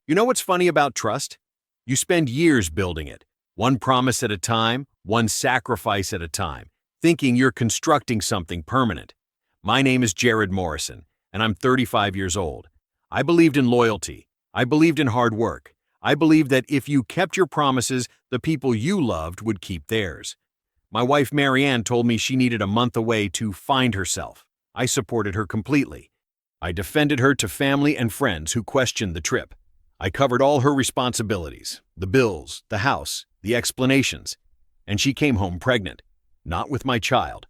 You know what's funny about trust? You spend years building it, one promise at a time, one sacrifice at a time, thinking you're constructing something permanent. My name is Jared Morrison, and I'm 35 years old. I believed in loyalty. I believed in hard work. I believed that if you kept your promises, the people you loved would keep theirs. My wife Marianne told me she needed a month away to find herself. I supported her completely. I defended her to family and friends who questioned the trip. I covered all her responsibilities, the bills, the house, the explanations, and she came home pregnant, not with my child.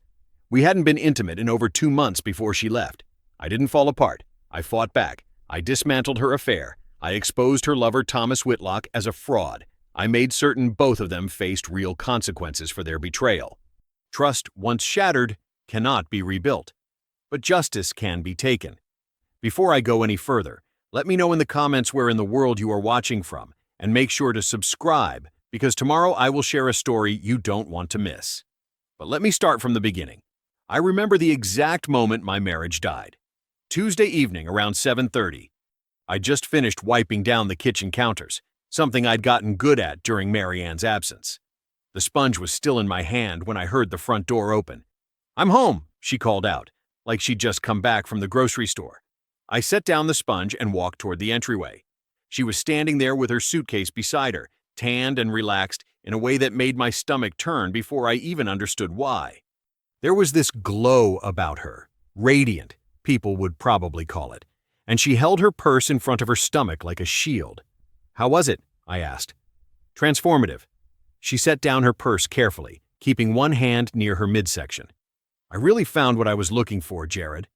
We hadn't been intimate in over 2 months before she left. I didn't fall apart. I fought back. I dismantled her affair. I exposed her lover Thomas Whitlock as a fraud. I made certain both of them faced real consequences for their betrayal. Trust, once shattered, cannot be rebuilt, but justice can be taken. Before I go any further, let me know in the comments where in the world you are watching from, and make sure to subscribe, because tomorrow I will share a story you don't want to miss. But let me start from the beginning. I remember the exact moment my marriage died. Tuesday evening around 7:30. I just finished wiping down the kitchen counters, something I'd gotten good at during Marianne's absence. The sponge was still in my hand when I heard the front door open. "I'm home," she called out, like she'd just come back from the grocery store. I set down the sponge and walked toward the entryway. She was standing there with her suitcase beside her, tanned and relaxed in a way that made my stomach turn before I even understood why. There was this glow about her, radiant, people would probably call it, and she held her purse in front of her stomach like a shield. "How was it?" I asked. "Transformative." She set down her purse carefully, keeping one hand near her midsection. "I really found what I was looking for, Jared."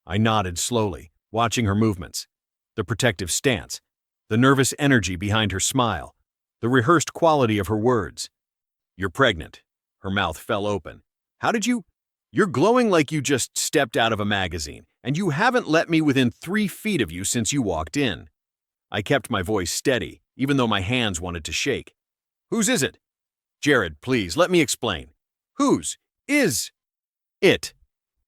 I nodded slowly, watching her movements. The protective stance, the nervous energy behind her smile, the rehearsed quality of her words. "You're pregnant." Her mouth fell open. "How did you? You're glowing like you just stepped out of a magazine, and you haven't let me within 3 feet of you since you walked in." I kept my voice steady, even though my hands wanted to shake. "Whose is it?" "Jared, please, let me explain." "Whose is it?"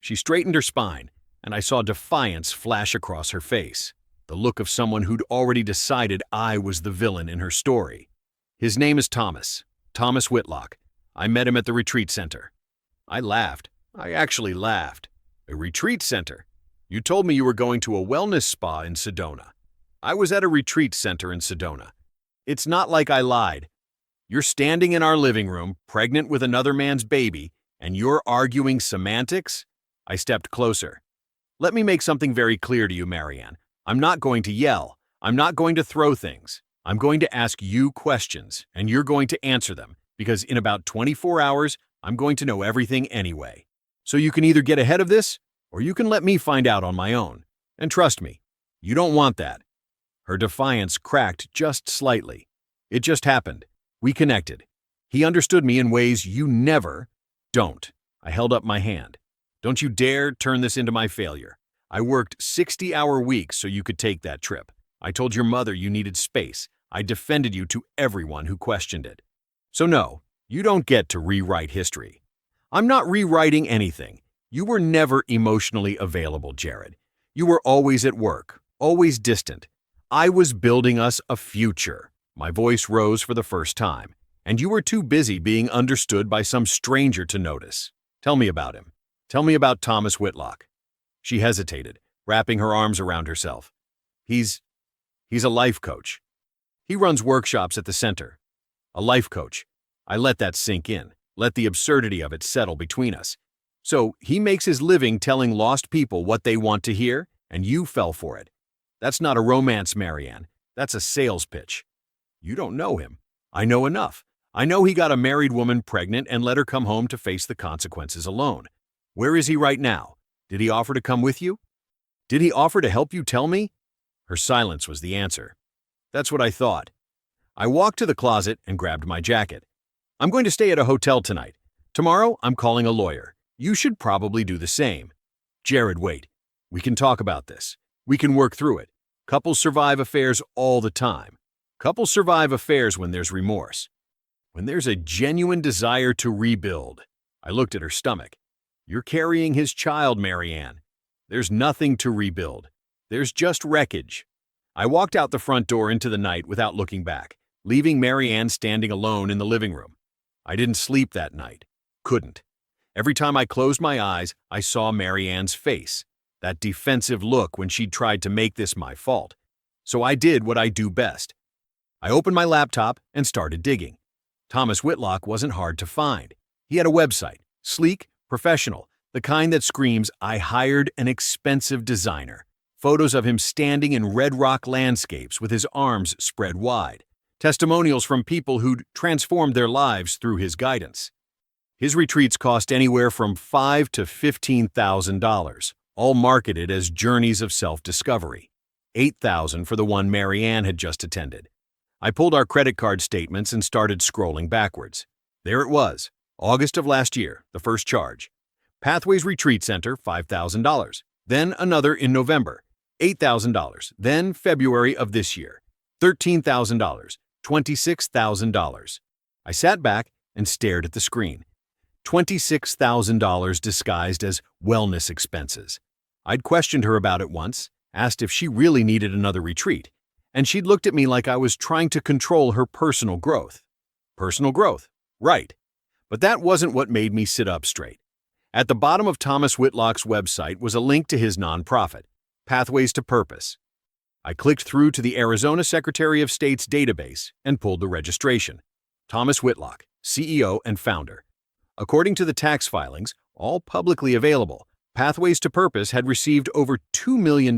She straightened her spine, and I saw defiance flash across her face, the look of someone who'd already decided I was the villain in her story. "His name is Thomas Whitlock. I met him at the retreat center." I laughed. I actually laughed. "A retreat center? You told me you were going to a wellness spa in Sedona." "I was at a retreat center in Sedona." "It's not like I lied. You're standing in our living room, pregnant with another man's baby, and you're arguing semantics?" I stepped closer. "Let me make something very clear to you, Marianne. I'm not going to yell. I'm not going to throw things. I'm going to ask you questions, and you're going to answer them, because in about 24 hours, I'm going to know everything anyway. So you can either get ahead of this, or you can let me find out on my own. And trust me, you don't want that." Her defiance cracked just slightly. "It just happened. We connected. He understood me in ways you never don't." I held up my hand. "Don't you dare turn this into my failure. I worked 60-hour weeks so you could take that trip. I told your mother you needed space. I defended you to everyone who questioned it. So no, you don't get to rewrite history." "I'm not rewriting anything. You were never emotionally available, Jared. You were always at work, always distant. I was building us a future." My voice rose for the first time. "And you were too busy being understood by some stranger to notice. Tell me about him. Tell me about Thomas Whitlock." She hesitated, wrapping her arms around herself. He's a life coach. He runs workshops at the center." "A life coach." I let that sink in, let the absurdity of it settle between us. "So he makes his living telling lost people what they want to hear, and you fell for it. That's not a romance, Marianne. That's a sales pitch." "You don't know him." "I know enough. I know he got a married woman pregnant and let her come home to face the consequences alone. Where is he right now? Did he offer to come with you? Did he offer to help you tell me?" Her silence was the answer. "That's what I thought." I walked to the closet and grabbed my jacket. "I'm going to stay at a hotel tonight. Tomorrow, I'm calling a lawyer. You should probably do the same." "Jared, wait. We can talk about this. We can work through it. Couples survive affairs all the time. Couples survive affairs when there's remorse. When there's a genuine desire to rebuild." I looked at her stomach. "You're carrying his child, Marianne. There's nothing to rebuild. There's just wreckage." I walked out the front door into the night without looking back, leaving Mary Ann standing alone in the living room. I didn't sleep that night. Couldn't. Every time I closed my eyes, I saw Mary Ann's face, that defensive look when she'd tried to make this my fault. So I did what I do best. I opened my laptop and started digging. Thomas Whitlock wasn't hard to find. He had a website, sleek, professional, the kind that screams, "I hired an expensive designer." Photos of him standing in red rock landscapes with his arms spread wide. Testimonials from people who'd transformed their lives through his guidance. His retreats cost anywhere from $5,000 to $15,000, all marketed as journeys of self-discovery. $8,000 for the one Mary Ann had just attended. I pulled our credit card statements and started scrolling backwards. There it was, August of last year, the first charge. Pathways Retreat Center, $5,000. Then another in November, $8,000. Then February of this year, $13,000, $26,000. I sat back and stared at the screen. $26,000 disguised as wellness expenses. I'd questioned her about it once, asked if she really needed another retreat, and she'd looked at me like I was trying to control her personal growth. Personal growth, right. But that wasn't what made me sit up straight. At the bottom of Thomas Whitlock's website was a link to his nonprofit, Pathways to Purpose. I clicked through to the Arizona Secretary of State's database and pulled the registration. Thomas Whitlock, CEO and founder. According to the tax filings, all publicly available, Pathways to Purpose had received over $2 million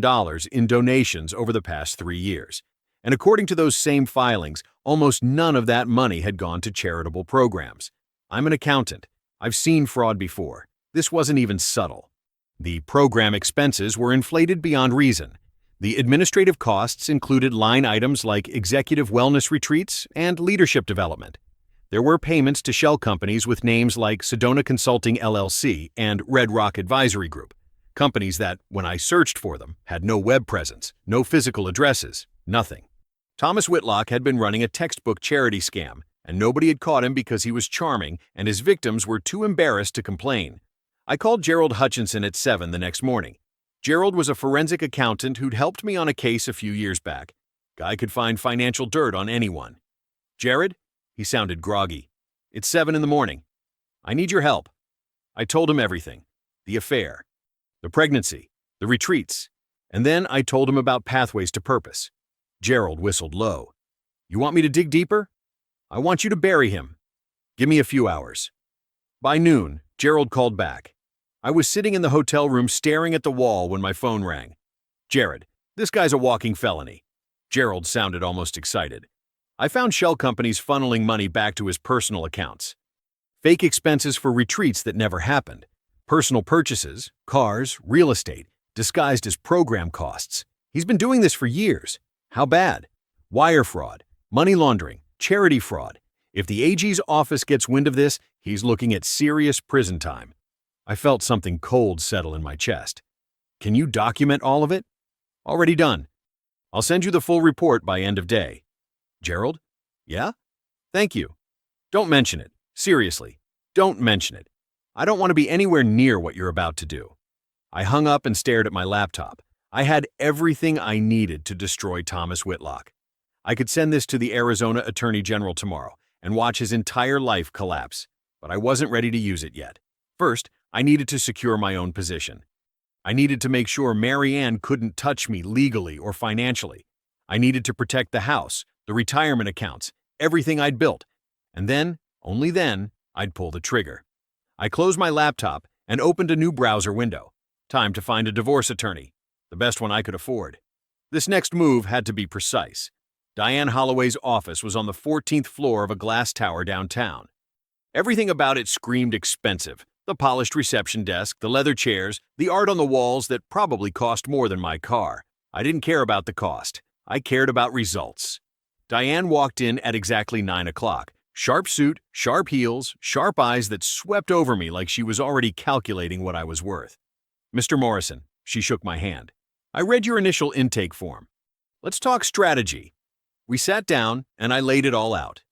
in donations over the past 3 years. And according to those same filings, almost none of that money had gone to charitable programs. I'm an accountant. I've seen fraud before. This wasn't even subtle. The program expenses were inflated beyond reason. The administrative costs included line items like executive wellness retreats and leadership development. There were payments to shell companies with names like Sedona Consulting LLC and Red Rock Advisory Group, companies that, when I searched for them, had no web presence, no physical addresses, nothing. Thomas Whitlock had been running a textbook charity scam, and nobody had caught him because he was charming and his victims were too embarrassed to complain. I called Gerald Hutchinson at 7 the next morning. Gerald was a forensic accountant who'd helped me on a case a few years back. Guy could find financial dirt on anyone. "Jared?" He sounded groggy. "It's 7 in the morning. I need your help." I told him everything. The affair, the pregnancy, the retreats, and then I told him about Pathways to Purpose. Gerald whistled low. "You want me to dig deeper?" "I want you to bury him. Give me a few hours." By noon, Gerald called back. I was sitting in the hotel room staring at the wall when my phone rang. "Jared, this guy's a walking felony." Gerald sounded almost excited. I found shell companies funneling money back to his personal accounts. Fake expenses for retreats that never happened. Personal purchases, cars, real estate, disguised as program costs. He's been doing this for years. How bad? Wire fraud, money laundering, charity fraud. If the AG's office gets wind of this, he's looking at serious prison time. I felt something cold settle in my chest. "Can you document all of it?" "Already done. I'll send you the full report by end of day." "Gerald?" "Yeah?" "Thank you. Don't mention it. Seriously, don't mention it. I don't want to be anywhere near what you're about to do." I hung up and stared at my laptop. I had everything I needed to destroy Thomas Whitlock. I could send this to the Arizona Attorney General tomorrow and watch his entire life collapse, but I wasn't ready to use it yet. First, I needed to secure my own position. I needed to make sure Mary Ann couldn't touch me legally or financially. I needed to protect the house, the retirement accounts, everything I'd built. And then, only then, I'd pull the trigger. I closed my laptop and opened a new browser window. Time to find a divorce attorney, the best one I could afford. This next move had to be precise. Diane Holloway's office was on the 14th floor of a glass tower downtown. Everything about it screamed expensive. The polished reception desk, the leather chairs, the art on the walls that probably cost more than my car. I didn't care about the cost. I cared about results. Diane walked in at exactly 9 o'clock. Sharp suit, sharp heels, sharp eyes that swept over me like she was already calculating what I was worth. "Mr. Morrison," she shook my hand. "I read your initial intake form. Let's talk strategy." We sat down and I laid it all out.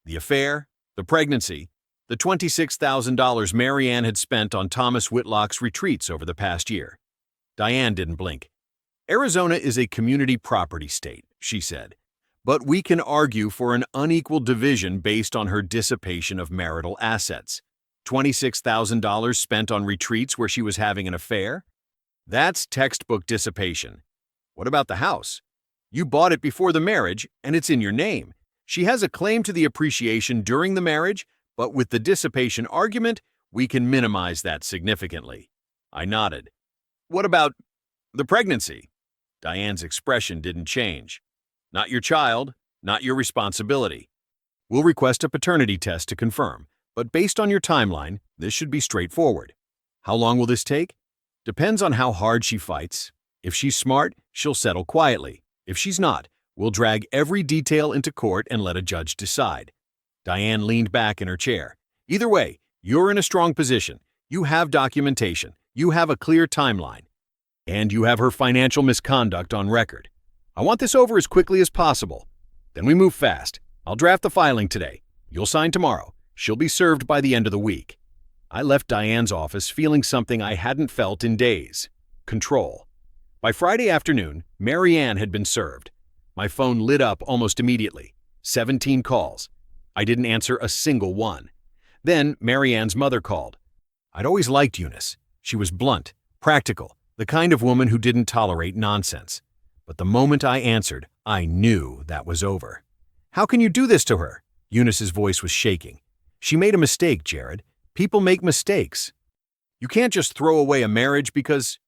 The affair, the pregnancy, the $26,000 Mary Ann had spent on Thomas Whitlock's retreats over the past year. Diane didn't blink. Arizona is a community property state, she said, but we can argue for an unequal division based on her dissipation of marital assets. $26,000 spent on retreats where she was having an affair? That's textbook dissipation. What about the house? You bought it before the marriage, and it's in your name. She has a claim to the appreciation during the marriage, but with the dissipation argument, we can minimize that significantly. I nodded. What about the pregnancy? Diane's expression didn't change. Not your child, not your responsibility. We'll request a paternity test to confirm, but based on your timeline, this should be straightforward. How long will this take? Depends on how hard she fights. If she's smart, she'll settle quietly. If she's not, we'll drag every detail into court and let a judge decide. Diane leaned back in her chair. Either way, you're in a strong position. You have documentation. You have a clear timeline. And you have her financial misconduct on record. I want this over as quickly as possible. Then we move fast. I'll draft the filing today. You'll sign tomorrow. She'll be served by the end of the week. I left Diane's office feeling something I hadn't felt in days. Control. By Friday afternoon, Mary Ann had been served. My phone lit up almost immediately. 17 calls. I didn't answer a single one. Then Mary Ann's mother called. I'd always liked Eunice. She was blunt, practical, the kind of woman who didn't tolerate nonsense. But the moment I answered, I knew that was over. How can you do this to her? Eunice's voice was shaking. She made a mistake, Jared. People make mistakes. You can't just throw away a marriage because…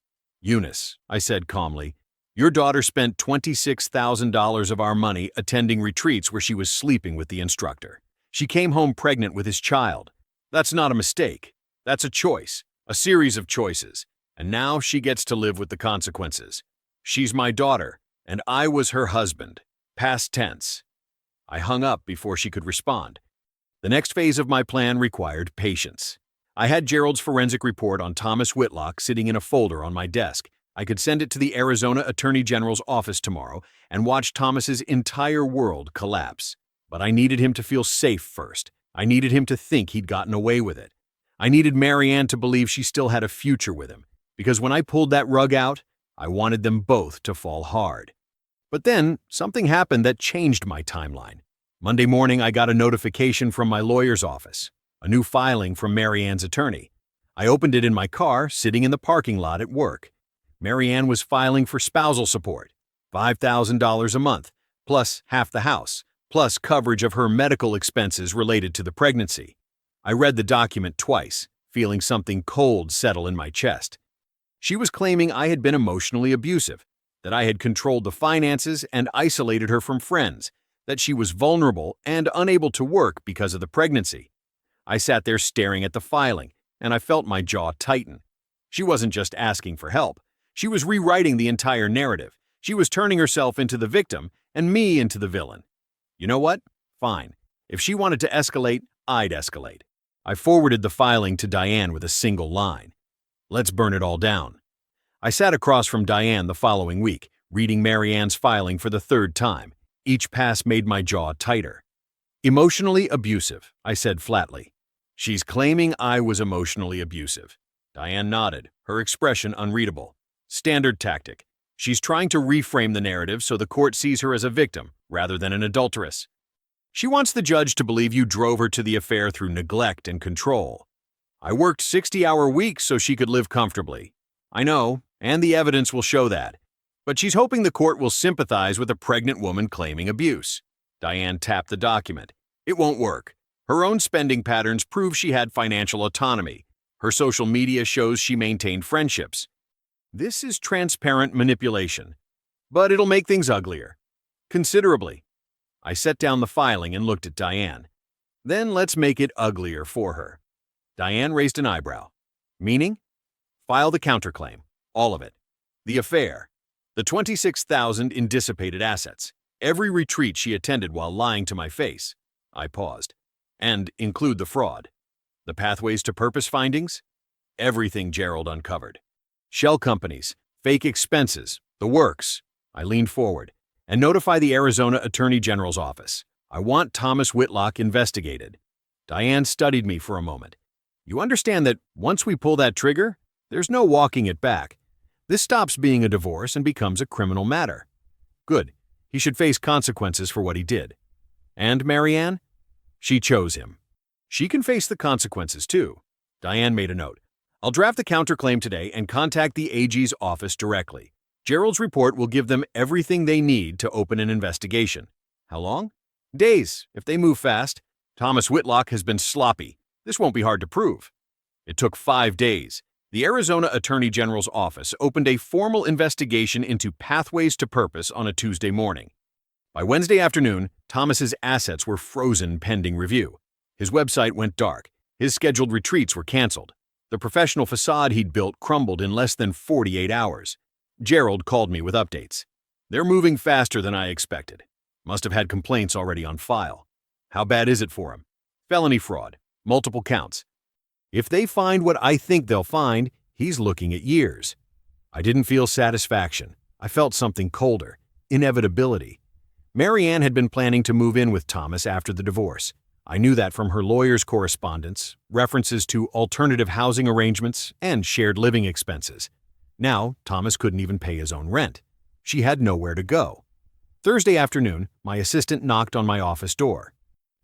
Eunice, I said calmly, your daughter spent $26,000 of our money attending retreats where she was sleeping with the instructor. She came home pregnant with his child. That's not a mistake. That's a choice, a series of choices. And now she gets to live with the consequences. She's my daughter, and I was her husband. Past tense. I hung up before she could respond. The next phase of my plan required patience. I had Gerald's forensic report on Thomas Whitlock sitting in a folder on my desk. I could send it to the Arizona Attorney General's office tomorrow and watch Thomas's entire world collapse. But I needed him to feel safe first. I needed him to think he'd gotten away with it. I needed Mary Ann to believe she still had a future with him, because when I pulled that rug out, I wanted them both to fall hard. But then, something happened that changed my timeline. Monday morning, I got a notification from my lawyer's office, a new filing from Mary Ann's attorney. I opened it in my car, sitting in the parking lot at work. Mary Ann was filing for spousal support, $5,000 a month, plus half the house, plus coverage of her medical expenses related to the pregnancy. I read the document twice, feeling something cold settle in my chest. She was claiming I had been emotionally abusive, that I had controlled the finances and isolated her from friends, that she was vulnerable and unable to work because of the pregnancy. I sat there staring at the filing, and I felt my jaw tighten. She wasn't just asking for help. She was rewriting the entire narrative. She was turning herself into the victim and me into the villain. You know what? Fine. If she wanted to escalate, I'd escalate. I forwarded the filing to Diane with a single line. Let's burn it all down. I sat across from Diane the following week, reading Mary Ann's filing for the third time. Each pass made my jaw tighter. Emotionally abusive, I said flatly. She's claiming I was emotionally abusive. Diane nodded, her expression unreadable. Standard tactic. She's trying to reframe the narrative so the court sees her as a victim rather than an adulteress. She wants the judge to believe you drove her to the affair through neglect and control. I worked 60-hour weeks so she could live comfortably. I know, and the evidence will show that. But she's hoping the court will sympathize with a pregnant woman claiming abuse. Diane tapped the document. It won't work. Her own spending patterns prove she had financial autonomy. Her social media shows she maintained friendships. This is transparent manipulation, but it'll make things uglier. Considerably. I set down the filing and looked at Diane. Then let's make it uglier for her. Diane raised an eyebrow. Meaning? File the counterclaim. All of it. The affair. The $26,000 in dissipated assets. Every retreat she attended while lying to my face. I paused. And include the fraud. The pathways to purpose findings? Everything Gerald uncovered. Shell companies, fake expenses, the works. I leaned forward. And notify the Arizona Attorney General's office. I want Thomas Whitlock investigated. Diane studied me for a moment. You understand that once we pull that trigger, there's no walking it back. This stops being a divorce and becomes a criminal matter. Good. He should face consequences for what he did. And Marianne? She chose him. She can face the consequences too. Diane made a note. I'll draft the counterclaim today and contact the AG's office directly. Gerald's report will give them everything they need to open an investigation. How long? Days, if they move fast. Thomas Whitlock has been sloppy. This won't be hard to prove. It took 5 days. The Arizona Attorney General's office opened a formal investigation into pathways to purpose on a Tuesday morning. By Wednesday afternoon, Thomas's assets were frozen pending review. His website went dark. His scheduled retreats were canceled. The professional facade he'd built crumbled in less than 48 hours. Gerald called me with updates. They're moving faster than I expected. Must have had complaints already on file. How bad is it for him? Felony fraud, multiple counts. If they find what I think they'll find, he's looking at years. I didn't feel satisfaction. I felt something colder, inevitability. Marianne had been planning to move in with Thomas after the divorce. I knew that from her lawyer's correspondence, references to alternative housing arrangements, and shared living expenses. Now, Thomas couldn't even pay his own rent. She had nowhere to go. Thursday afternoon, my assistant knocked on my office door.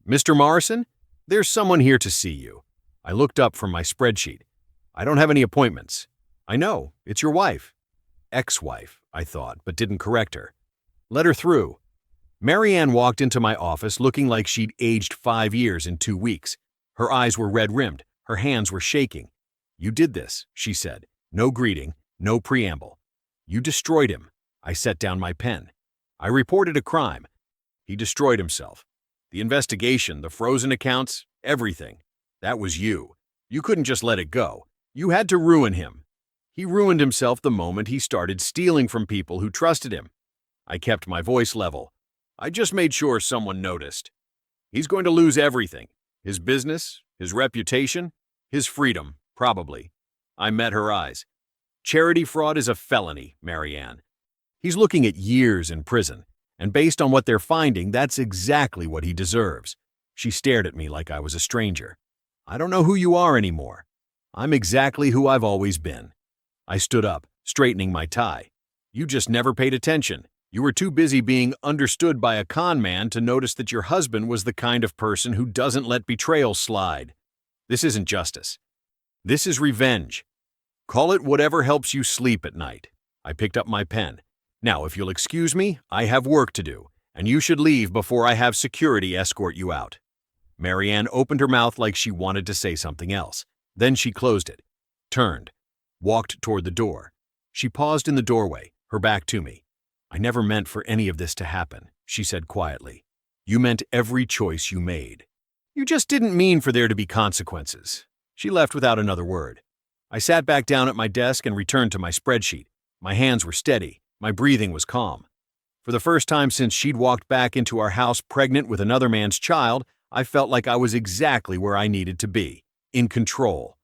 Mr. Morrison, there's someone here to see you. I looked up from my spreadsheet. I don't have any appointments. I know, it's your wife. Ex-wife, I thought, but didn't correct her. Let her through. Marianne walked into my office looking like she'd aged 5 years in 2 weeks. Her eyes were red-rimmed. Her hands were shaking. You did this, she said. No greeting, no preamble. You destroyed him. I set down my pen. I reported a crime. He destroyed himself. The investigation, the frozen accounts, everything. That was you. You couldn't just let it go. You had to ruin him. He ruined himself the moment he started stealing from people who trusted him. I kept my voice level. I just made sure someone noticed. He's going to lose everything. His business, his reputation, his freedom, probably. I met her eyes. Charity fraud is a felony, Marianne. He's looking at years in prison, and based on what they're finding, that's exactly what he deserves. She stared at me like I was a stranger. I don't know who you are anymore. I'm exactly who I've always been. I stood up, straightening my tie. You just never paid attention. You were too busy being understood by a con man to notice that your husband was the kind of person who doesn't let betrayal slide. This isn't justice. This is revenge. Call it whatever helps you sleep at night. I picked up my pen. Now, if you'll excuse me, I have work to do, and you should leave before I have security escort you out. Marianne opened her mouth like she wanted to say something else. Then she closed it, turned, walked toward the door. She paused in the doorway, her back to me. I never meant for any of this to happen, she said quietly. You meant every choice you made. You just didn't mean for there to be consequences. She left without another word. I sat back down at my desk and returned to my spreadsheet. My hands were steady. My breathing was calm. For the first time since she'd walked back into our house pregnant with another man's child, I felt like I was exactly where I needed to be, in control.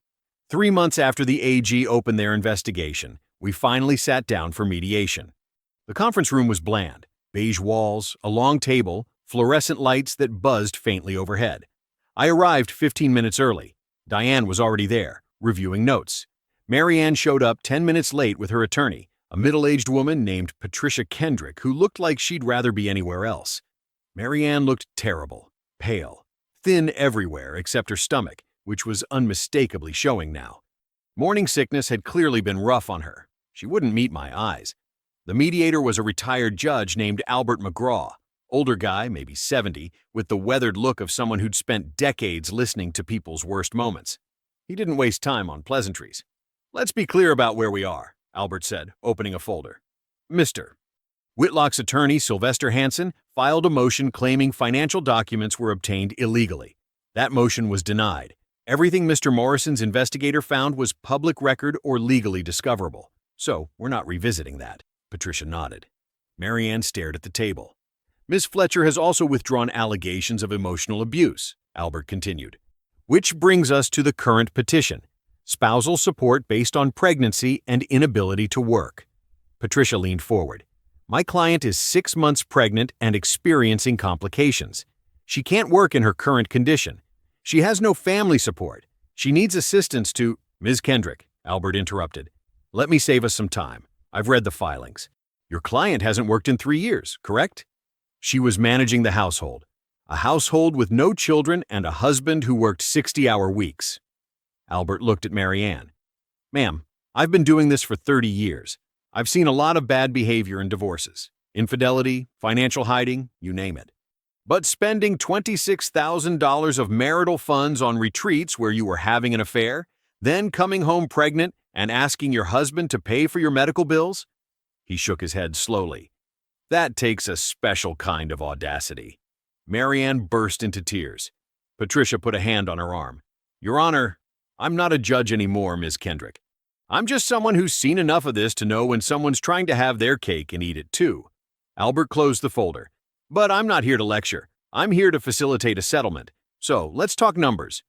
3 months after the AG opened their investigation, we finally sat down for mediation. The conference room was bland, beige walls, a long table, fluorescent lights that buzzed faintly overhead. I arrived 15 minutes early. Diane was already there, reviewing notes. Marianne showed up 10 minutes late with her attorney, a middle-aged woman named Patricia Kendrick who looked like she'd rather be anywhere else. Marianne looked terrible, pale, thin everywhere except her stomach, which was unmistakably showing now. Morning sickness had clearly been rough on her. She wouldn't meet my eyes. The mediator was a retired judge named Albert McGraw, older guy, maybe 70, with the weathered look of someone who'd spent decades listening to people's worst moments. He didn't waste time on pleasantries. Let's be clear about where we are, Albert said, opening a folder. Mr. Whitlock's attorney, Sylvester Hansen, filed a motion claiming financial documents were obtained illegally. That motion was denied. Everything Mr. Morrison's investigator found was public record or legally discoverable. So, we're not revisiting that. Patricia nodded. Marianne stared at the table. Ms. Fletcher has also withdrawn allegations of emotional abuse, Albert continued. Which brings us to the current petition. Spousal support based on pregnancy and inability to work. Patricia leaned forward. My client is 6 months pregnant and experiencing complications. She can't work in her current condition. She has no family support. She needs assistance to— Ms. Kendrick, Albert interrupted. Let me save us some time. I've read the filings. Your client hasn't worked in 3 years, correct? She was managing the household. A household with no children and a husband who worked 60-hour weeks. Albert looked at Marianne. Ma'am, I've been doing this for 30 years. I've seen a lot of bad behavior in divorces. Infidelity, financial hiding, you name it. But spending $26,000 of marital funds on retreats where you were having an affair, then coming home pregnant and asking your husband to pay for your medical bills? He shook his head slowly. That takes a special kind of audacity. Marianne burst into tears. Patricia put a hand on her arm. Your Honor, I'm not a judge anymore, Ms. Kendrick. I'm just someone who's seen enough of this to know when someone's trying to have their cake and eat it too. Albert closed the folder. But I'm not here to lecture. I'm here to facilitate a settlement. So let's talk numbers.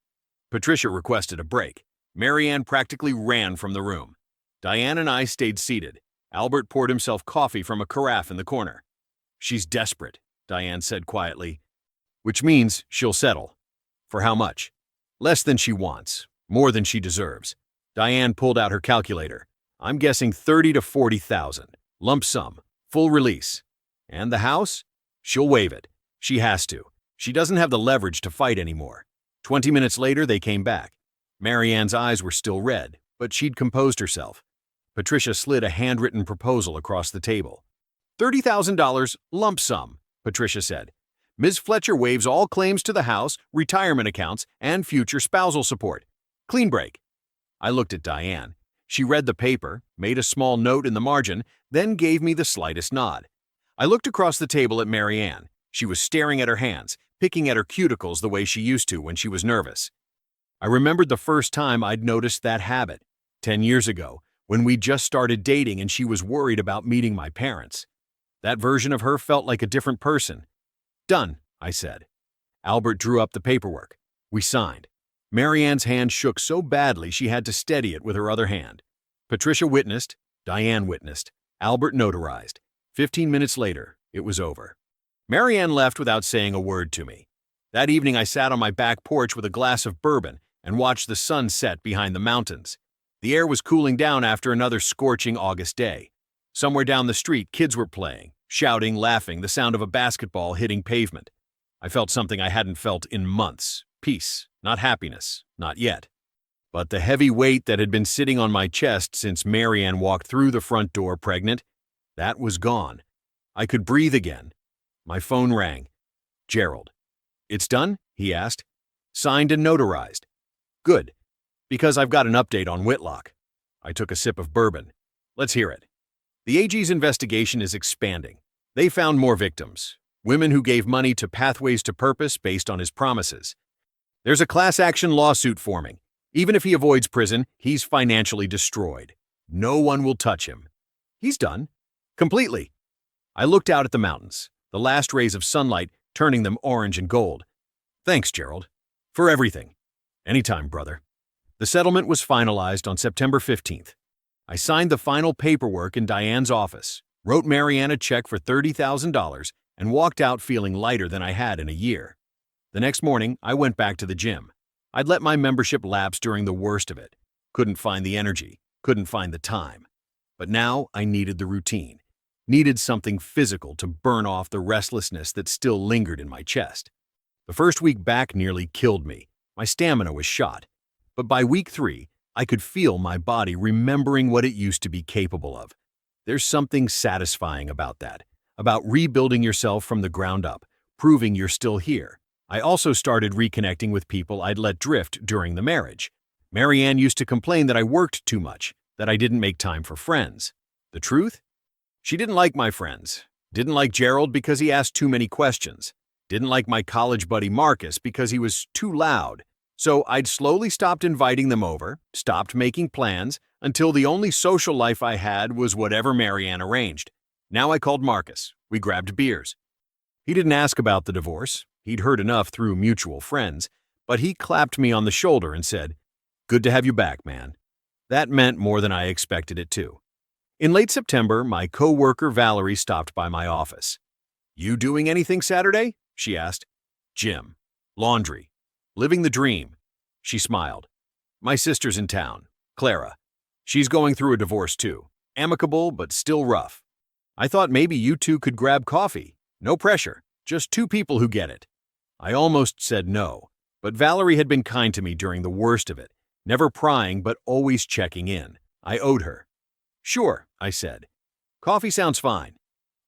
Patricia requested a break. Marianne practically ran from the room. Diane and I stayed seated. Albert poured himself coffee from a carafe in the corner. She's desperate, Diane said quietly. Which means she'll settle. For how much? Less than she wants. More than she deserves. Diane pulled out her calculator. I'm guessing 30 to 40,000. Lump sum. Full release. And the house? She'll waive it. She has to. She doesn't have the leverage to fight anymore. 20 minutes later, they came back. Marianne's eyes were still red, but she'd composed herself. Patricia slid a handwritten proposal across the table. $30,000 lump sum, Patricia said. Ms. Fletcher waives all claims to the house, retirement accounts, and future spousal support. Clean break. I looked at Diane. She read the paper, made a small note in the margin, then gave me the slightest nod. I looked across the table at Marianne. She was staring at her hands, picking at her cuticles the way she used to when she was nervous. I remembered the first time I'd noticed that habit, 10 years ago, when we'd just started dating and she was worried about meeting my parents. That version of her felt like a different person. Done, I said. Albert drew up the paperwork. We signed. Marianne's hand shook so badly she had to steady it with her other hand. Patricia witnessed, Diane witnessed, Albert notarized. 15 minutes later, it was over. Marianne left without saying a word to me. That evening I sat on my back porch with a glass of bourbon and watched the sun set behind the mountains. The air was cooling down after another scorching August day. Somewhere down the street, kids were playing, shouting, laughing, the sound of a basketball hitting pavement. I felt something I hadn't felt in months. Peace, not happiness, not yet. But the heavy weight that had been sitting on my chest since Marianne walked through the front door pregnant, that was gone. I could breathe again. My phone rang. Gerald. It's done? He asked. Signed and notarized. Good, because I've got an update on Whitlock. I took a sip of bourbon. Let's hear it. The AG's investigation is expanding. They found more victims, women who gave money to Pathways to Purpose based on his promises. There's a class action lawsuit forming. Even if he avoids prison, he's financially destroyed. No one will touch him. He's done. Completely. I looked out at the mountains, the last rays of sunlight turning them orange and gold. Thanks, Gerald. For everything. Anytime, brother. The settlement was finalized on September 15th. I signed the final paperwork in Diane's office, wrote Marianne a check for $30,000, and walked out feeling lighter than I had in a year. The next morning, I went back to the gym. I'd let my membership lapse during the worst of it. Couldn't find the energy, couldn't find the time. But now I needed the routine. Needed something physical to burn off the restlessness that still lingered in my chest. The first week back nearly killed me. My stamina was shot. But by week 3, I could feel my body remembering what it used to be capable of. There's something satisfying about that, about rebuilding yourself from the ground up, proving you're still here. I also started reconnecting with people I'd let drift during the marriage. Marianne used to complain that I worked too much, that I didn't make time for friends. The truth? She didn't like my friends. Didn't like Gerald because he asked too many questions. Didn't like my college buddy Marcus because he was too loud. So I'd slowly stopped inviting them over, stopped making plans, until the only social life I had was whatever Marianne arranged. Now I called Marcus. We grabbed beers. He didn't ask about the divorce. He'd heard enough through mutual friends, but he clapped me on the shoulder and said, "Good to have you back, man." That meant more than I expected it to. In late September, my co-worker Valerie stopped by my office. "You doing anything Saturday?" she asked. "Gym. Laundry. Living the dream." She smiled. "My sister's in town, Clara. She's going through a divorce too. amicable but still rough. I thought maybe you two could grab coffee. No pressure, just two people who get it. I almost said no, but Valerie had been kind to me during the worst of it, never prying but always checking in. I owed her. Sure, I said. Coffee sounds fine.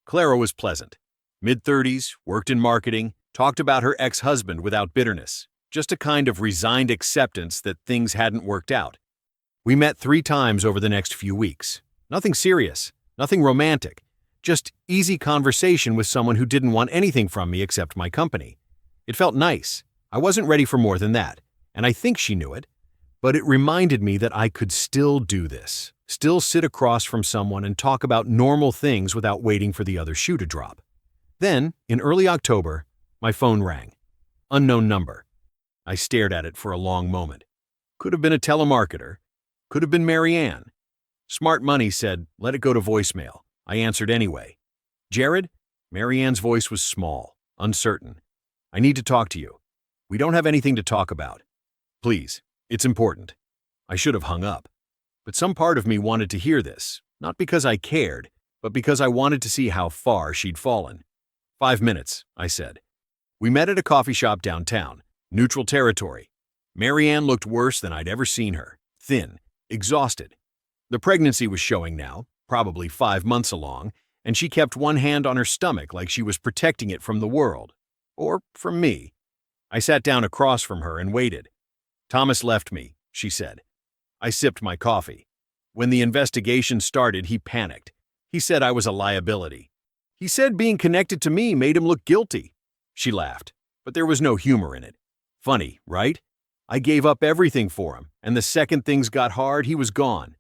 Clara was pleasant. Mid-30s, worked in marketing, talked about her ex-husband without bitterness, just a kind of resigned acceptance that things hadn't worked out. We met 3 times over the next few weeks. Nothing serious, nothing romantic, just easy conversation with someone who didn't want anything from me except my company. It felt nice. I wasn't ready for more than that, and I think she knew it, but it reminded me that I could still do this, still sit across from someone and talk about normal things without waiting for the other shoe to drop. Then, in early October, my phone rang. Unknown number. I stared at it for a long moment. Could have been a telemarketer. Could have been Marianne. Smart Money said, let it go to voicemail. I answered anyway. Jared? Marianne's voice was small, uncertain. I need to talk to you. We don't have anything to talk about. Please, it's important. I should have hung up. But some part of me wanted to hear this, not because I cared, but because I wanted to see how far she'd fallen. 5 minutes, I said. We met at a coffee shop downtown, neutral territory. Marianne looked worse than I'd ever seen her, thin, exhausted. The pregnancy was showing now, probably 5 months along, and she kept one hand on her stomach like she was protecting it from the world. Or from me. I sat down across from her and waited. Thomas left me, she said. I sipped my coffee. When the investigation started, he panicked. He said I was a liability. He said being connected to me made him look guilty. She laughed, but there was no humor in it. Funny, right? I gave up everything for him, and the second things got hard, he was gone.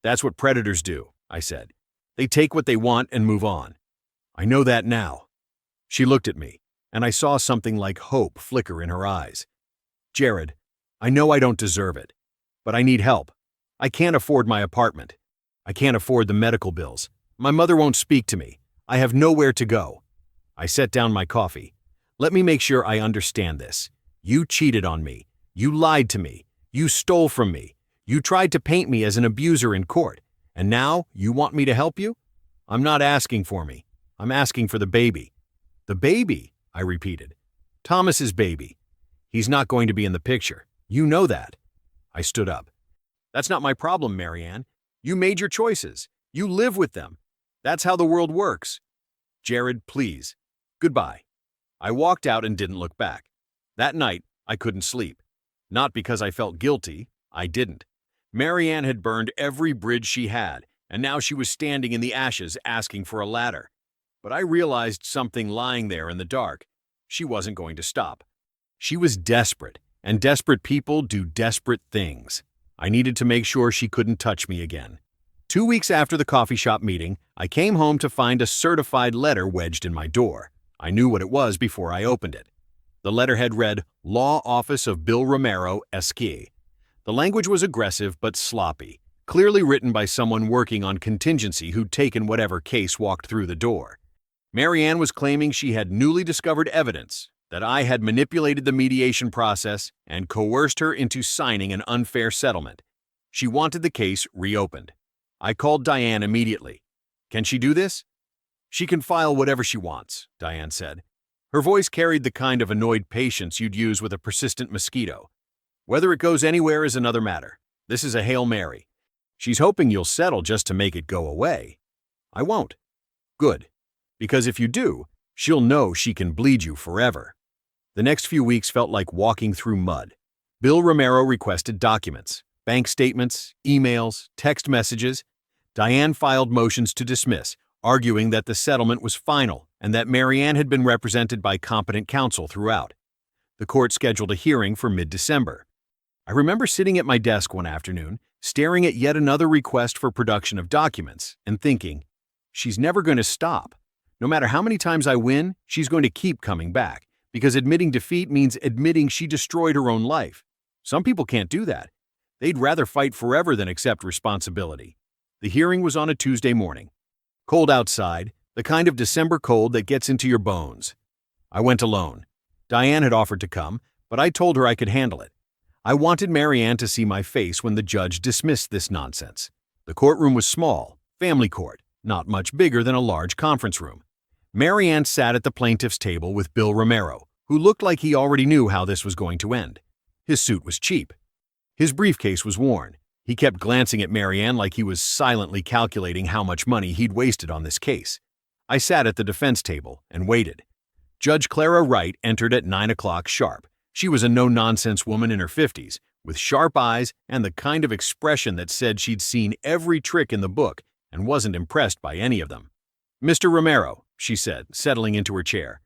That's what predators do, I said. They take what they want and move on. I know that now. She looked at me, and I saw something like hope flicker in her eyes. Jared, I know I don't deserve it, but I need help. I can't afford my apartment. I can't afford the medical bills. My mother won't speak to me. I have nowhere to go. I set down my coffee. Let me make sure I understand this. You cheated on me. You lied to me. You stole from me. You tried to paint me as an abuser in court. And now you want me to help you? I'm not asking for me. I'm asking for the baby. The baby, I repeated. Thomas's baby. He's not going to be in the picture. You know that. I stood up. That's not my problem, Marianne. You made your choices. You live with them. That's how the world works. Jared, please. Goodbye. I walked out and didn't look back. That night, I couldn't sleep. Not because I felt guilty. I didn't. Marianne had burned every bridge she had, and now she was standing in the ashes asking for a ladder. But I realized something lying there in the dark. She wasn't going to stop. She was desperate, and desperate people do desperate things. I needed to make sure she couldn't touch me again. 2 weeks after the coffee shop meeting, I came home to find a certified letter wedged in my door. I knew what it was before I opened it. The letterhead read, Law Office of Bill Romero, Escalation. The language was aggressive but sloppy, clearly written by someone working on contingency who'd taken whatever case walked through the door. Marianne was claiming she had newly discovered evidence that I had manipulated the mediation process and coerced her into signing an unfair settlement. She wanted the case reopened. I called Diane immediately. Can she do this? She can file whatever she wants, Diane said. Her voice carried the kind of annoyed patience you'd use with a persistent mosquito. Whether it goes anywhere is another matter. This is a Hail Mary. She's hoping you'll settle just to make it go away. I won't. Good. Because if you do, she'll know she can bleed you forever. The next few weeks felt like walking through mud. Bill Romero requested documents, bank statements, emails, text messages. Diane filed motions to dismiss, arguing that the settlement was final and that Marianne had been represented by competent counsel throughout. The court scheduled a hearing for mid-December. I remember sitting at my desk one afternoon, staring at yet another request for production of documents, and thinking, she's never going to stop. No matter how many times I win, she's going to keep coming back, because admitting defeat means admitting she destroyed her own life. Some people can't do that. They'd rather fight forever than accept responsibility. The hearing was on a Tuesday morning. Cold outside, the kind of December cold that gets into your bones. I went alone. Diane had offered to come, but I told her I could handle it. I wanted Marianne to see my face when the judge dismissed this nonsense. The courtroom was small, Family court, not much bigger than a large conference room. Marianne sat at the plaintiff's table with Bill Romero, who looked like he already knew how this was going to end. His suit was cheap. His briefcase was worn. He kept glancing at Marianne like he was silently calculating how much money he'd wasted on this case. I sat at the defense table and waited. Judge Clara Wright entered at 9 o'clock sharp. She was a no-nonsense woman in her 50s, with sharp eyes and the kind of expression that said she'd seen every trick in the book and wasn't impressed by any of them. "Mr. Romero," she said, settling into her chair,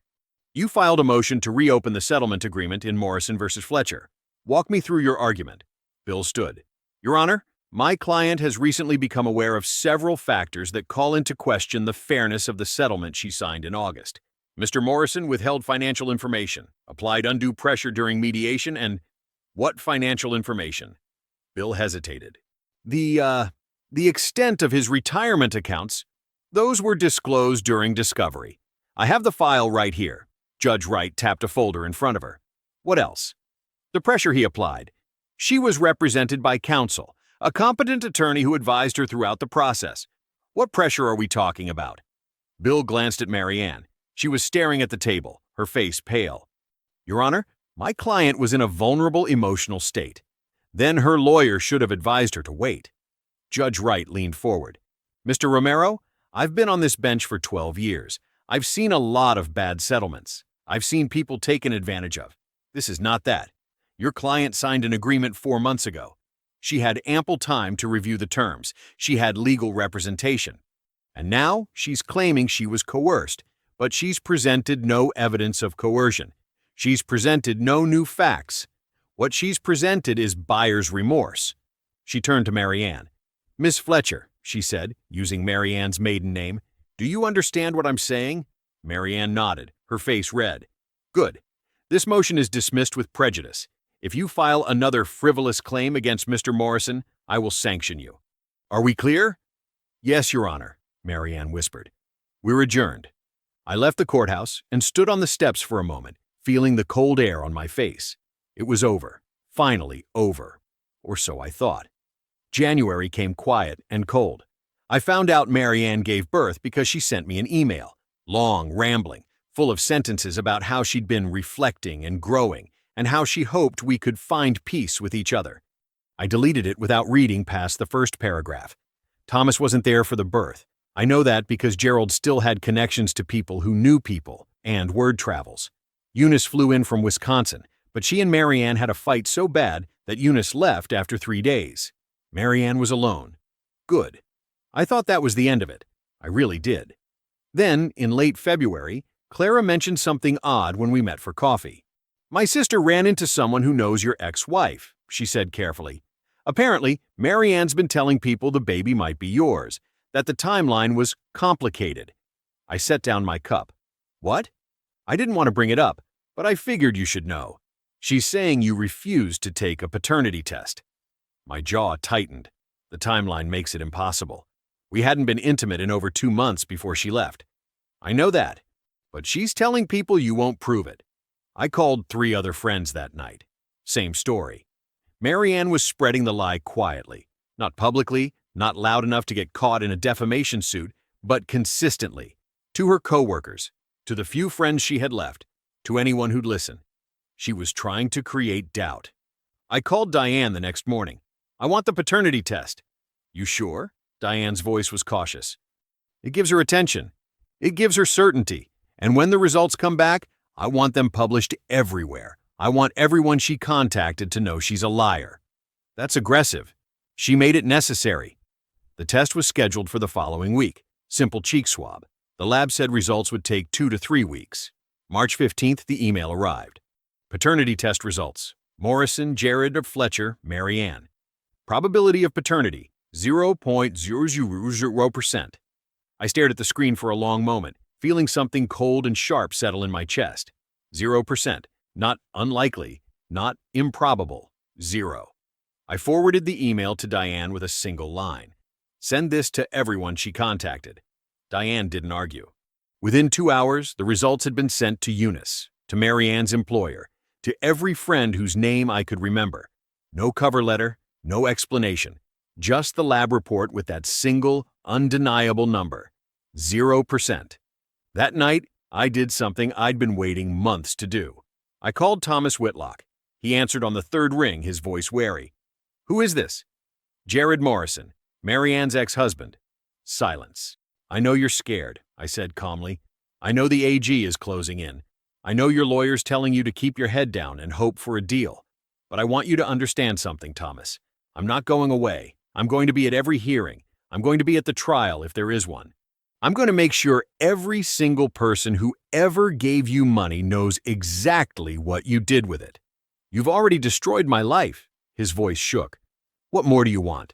"you filed a motion to reopen the settlement agreement in Morrison v. Fletcher. Walk me through your argument." Bill stood. "Your Honor, my client has recently become aware of several factors that call into question the fairness of the settlement she signed in August. Mr. Morrison withheld financial information, applied undue pressure during mediation, and—" "What financial information?" Bill hesitated. The extent of his retirement accounts, those were disclosed during discovery. I have the file right here." Judge Wright tapped a folder in front of her. "What else?" "The pressure he applied. She was represented by counsel, a competent attorney who advised her throughout the process. What pressure are we talking about?" Bill glanced at Marianne. She was staring at the table, her face pale. "Your Honor, my client was in a vulnerable emotional state. Then her lawyer should have advised her to wait." Judge Wright leaned forward. "Mr. Romero, I've been on this bench for 12 years. I've seen a lot of bad settlements. I've seen people taken advantage of. This is not that. Your client signed an agreement 4 months ago. She had ample time to review the terms. She had legal representation. And now she's claiming she was coerced, but she's presented no evidence of coercion. She's presented no new facts. What she's presented is buyer's remorse." She turned to Marianne. "Miss Fletcher," she said, using Marianne's maiden name, "do you understand what I'm saying?" Marianne nodded, her face red. "Good. This motion is dismissed with prejudice. If you file another frivolous claim against Mr. Morrison, I will sanction you. Are we clear?" "Yes, Your Honor," Marianne whispered. "We're adjourned." I left the courthouse and stood on the steps for a moment, feeling the cold air on my face. It was over. Finally over. Or so I thought. January came quiet and cold. I found out Marianne gave birth because she sent me an email, long, rambling, full of sentences about how she'd been reflecting and growing, and how she hoped we could find peace with each other. I deleted it without reading past the first paragraph. Thomas wasn't there for the birth. I know that because Gerald still had connections to people who knew people, and word travels. Eunice flew in from Wisconsin, but she and Marianne had a fight so bad that Eunice left after 3 days. Marianne was alone. Good. I thought that was the end of it. I really did. Then, in late February, Clara mentioned something odd when we met for coffee. "My sister ran into someone who knows your ex-wife," she said carefully. "Apparently, Marianne's been telling people the baby might be yours, that the timeline was complicated." I set down my cup. "What?" "I didn't want to bring it up, but I figured you should know. She's saying you refused to take a paternity test." My jaw tightened. The timeline makes it impossible. We hadn't been intimate in over 2 months before she left. "I know that, but she's telling people you won't prove it." I called 3 other friends that night. Same story. Marianne was spreading the lie quietly, not publicly, not loud enough to get caught in a defamation suit, but consistently, to her coworkers, to the few friends she had left, to anyone who'd listen. She was trying to create doubt. I called Diane the next morning. "I want the paternity test." "You sure?" Diane's voice was cautious. "It gives her attention. It gives her certainty. And when the results come back, I want them published everywhere. I want everyone she contacted to know she's a liar." "That's aggressive." "She made it necessary." The test was scheduled for the following week. Simple cheek swab. The lab said results would take 2 to 3 weeks. March 15th, the email arrived. Paternity test results. Morrison, Jared of Fletcher, Marianne. Probability of paternity, 0.000%. I stared at the screen for a long moment, feeling something cold and sharp settle in my chest. 0%. Not unlikely, not improbable. 0. I forwarded the email to Diane with a single line. "Send this to everyone she contacted." Diane didn't argue. Within 2 hours, the results had been sent to Eunice, to Marianne's employer, to every friend whose name I could remember. No cover letter, no explanation. Just the lab report with that single, undeniable number. 0%. That night, I did something I'd been waiting months to do. I called Thomas Whitlock. He answered on the third ring, his voice wary. "Who is this?" "Jared Morrison, Marianne's ex-husband." Silence. "I know you're scared," I said calmly. "I know the AG is closing in. I know your lawyer's telling you to keep your head down and hope for a deal. But I want you to understand something, Thomas. I'm not going away. I'm going to be at every hearing. I'm going to be at the trial if there is one. I'm going to make sure every single person who ever gave you money knows exactly what you did with it. You've already destroyed my life." His voice shook. "What more do you want?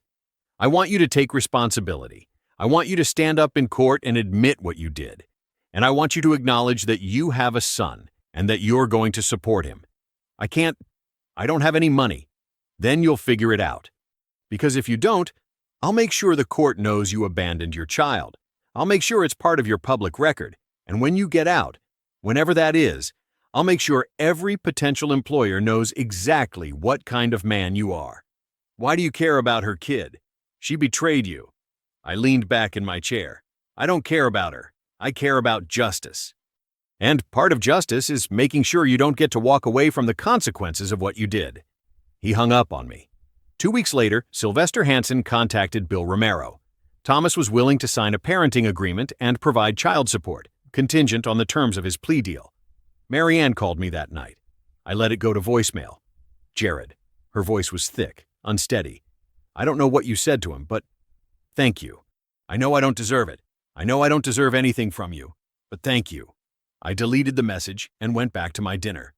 I want you to take responsibility. I want you to stand up in court and admit what you did. And I want you to acknowledge that you have a son and that you're going to support him. I don't have any money. Then you'll figure it out. Because if you don't, I'll make sure the court knows you abandoned your child. I'll make sure it's part of your public record. And when you get out, whenever that is, I'll make sure every potential employer knows exactly what kind of man you are. Why do you care about her kid? She betrayed you." I leaned back in my chair. "I don't care about her. I care about justice. And part of justice is making sure you don't get to walk away from the consequences of what you did." He hung up on me. 2 weeks later, Sylvester Hansen contacted Bill Romero. Thomas was willing to sign a parenting agreement and provide child support, contingent on the terms of his plea deal. Marianne called me that night. I let it go to voicemail. "Jared." Her voice was thick, unsteady. "I don't know what you said to him, but thank you. I know I don't deserve it. I know I don't deserve anything from you, but thank you." I deleted the message and went back to my dinner.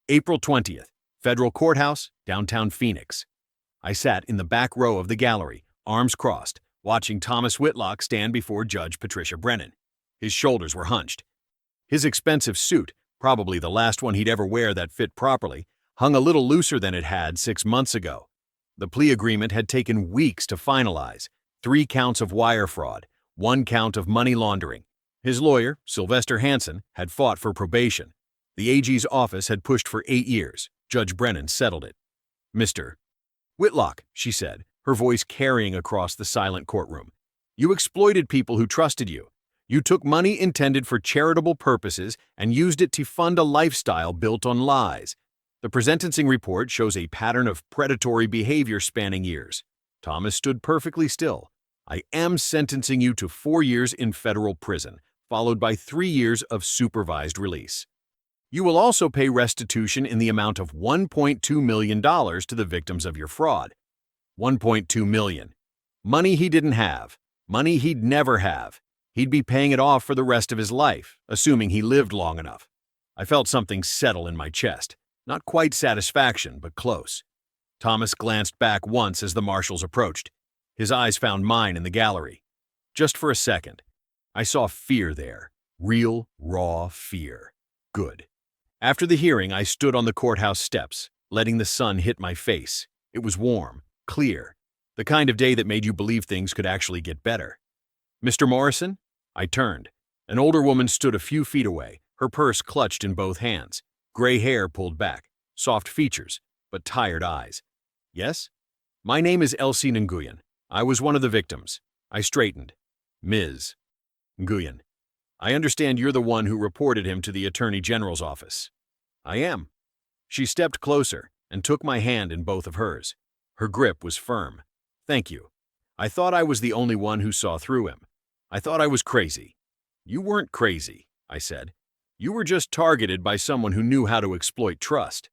April 20th, Federal Courthouse, downtown Phoenix. I sat in the back row of the gallery, arms crossed, watching Thomas Whitlock stand before Judge Patricia Brennan. His shoulders were hunched. His expensive suit, probably the last one he'd ever wear that fit properly, hung a little looser than it had 6 months ago. The plea agreement had taken weeks to finalize. 3 counts of wire fraud, 1 count of money laundering. His lawyer, Sylvester Hansen, had fought for probation. The AG's office had pushed for 8 years. Judge Brennan settled it. "Mr. Whitlock," she said, her voice carrying across the silent courtroom. "You exploited people who trusted you. You took money intended for charitable purposes and used it to fund a lifestyle built on lies. The presentencing report shows a pattern of predatory behavior spanning years." Thomas stood perfectly still. "I am sentencing you to 4 years in federal prison, followed by 3 years of supervised release. You will also pay restitution in the amount of $1.2 million to the victims of your fraud." $1.2 million. Money he didn't have. Money he'd never have. He'd be paying it off for the rest of his life, assuming he lived long enough. I felt something settle in my chest. Not quite satisfaction, but close. Thomas glanced back once as the marshals approached. His eyes found mine in the gallery. Just for a second. I saw fear there. Real, raw fear. Good. After the hearing, I stood on the courthouse steps, letting the sun hit my face. It was warm, clear. The kind of day that made you believe things could actually get better. "Mr. Morrison?" I turned. An older woman stood a few feet away, her purse clutched in both hands. Gray hair pulled back, soft features, but tired eyes. "Yes?" "My name is Elsie Nguyen. I was one of the victims." I straightened. "Ms. Nguyen, I understand you're the one who reported him to the Attorney General's office." "I am." She stepped closer and took my hand in both of hers. Her grip was firm. "Thank you. I thought I was the only one who saw through him. I thought I was crazy." "You weren't crazy," I said. "You were just targeted by someone who knew how to exploit trust."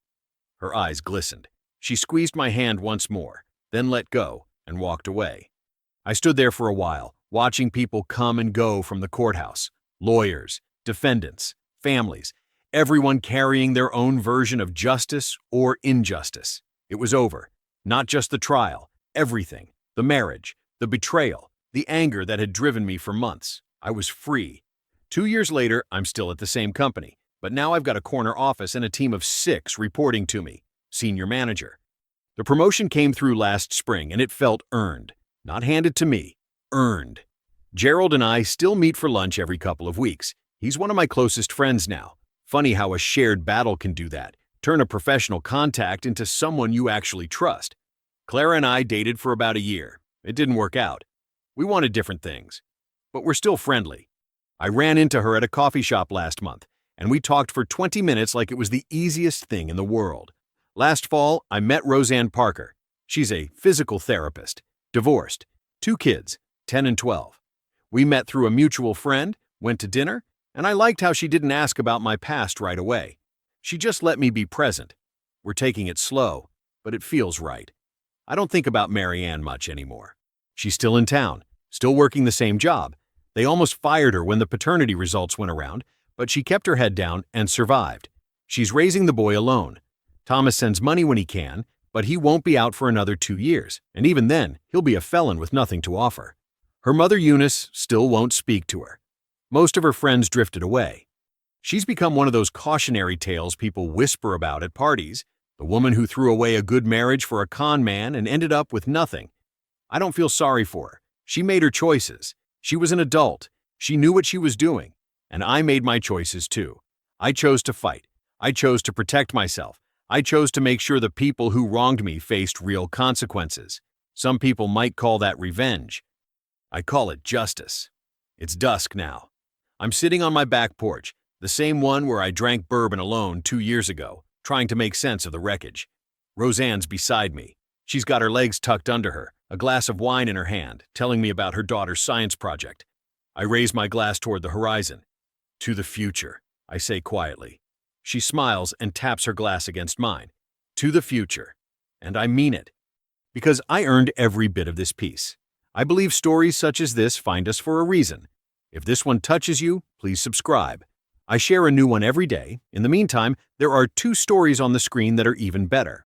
Her eyes glistened. She squeezed my hand once more, then let go and walked away. I stood there for a while, watching people come and go from the courthouse. Lawyers, defendants, families, everyone carrying their own version of justice or injustice. It was over. Not just the trial, everything. The marriage, the betrayal, the anger that had driven me for months. I was free. 2 years later, I'm still at the same company, but now I've got a corner office and a team of 6 reporting to me. Senior manager. The promotion came through last spring and it felt earned. Not handed to me. Earned. Gerald and I still meet for lunch every couple of weeks. He's one of my closest friends now. Funny how a shared battle can do that. Turn a professional contact into someone you actually trust. Clara and I dated for about a year. It didn't work out. We wanted different things. But we're still friendly. I ran into her at a coffee shop last month, and we talked for 20 minutes like it was the easiest thing in the world. Last fall, I met Roseanne Parker. She's a physical therapist, divorced, 2 kids, 10 and 12. We met through a mutual friend, went to dinner, and I liked how she didn't ask about my past right away. She just let me be present. We're taking it slow, but it feels right. I don't think about Marianne much anymore. She's still in town, still working the same job. They almost fired her when the paternity results went around, but she kept her head down and survived. She's raising the boy alone. Thomas sends money when he can, but he won't be out for another 2 years, and even then, he'll be a felon with nothing to offer. Her mother Eunice still won't speak to her. Most of her friends drifted away. She's become one of those cautionary tales people whisper about at parties, the woman who threw away a good marriage for a con man and ended up with nothing. I don't feel sorry for her. She made her choices. She was an adult. She knew what she was doing. And I made my choices too. I chose to fight. I chose to protect myself. I chose to make sure the people who wronged me faced real consequences. Some people might call that revenge. I call it justice. It's dusk now. I'm sitting on my back porch, the same one where I drank bourbon alone 2 years ago, trying to make sense of the wreckage. Roseanne's beside me. She's got her legs tucked under her, a glass of wine in her hand, telling me about her daughter's science project. I raise my glass toward the horizon. To the future, I say quietly. She smiles and taps her glass against mine. To the future. And I mean it. Because I earned every bit of this piece. I believe stories such as this find us for a reason. If this one touches you, please subscribe. I share a new one every day. In the meantime, there are 2 stories on the screen that are even better.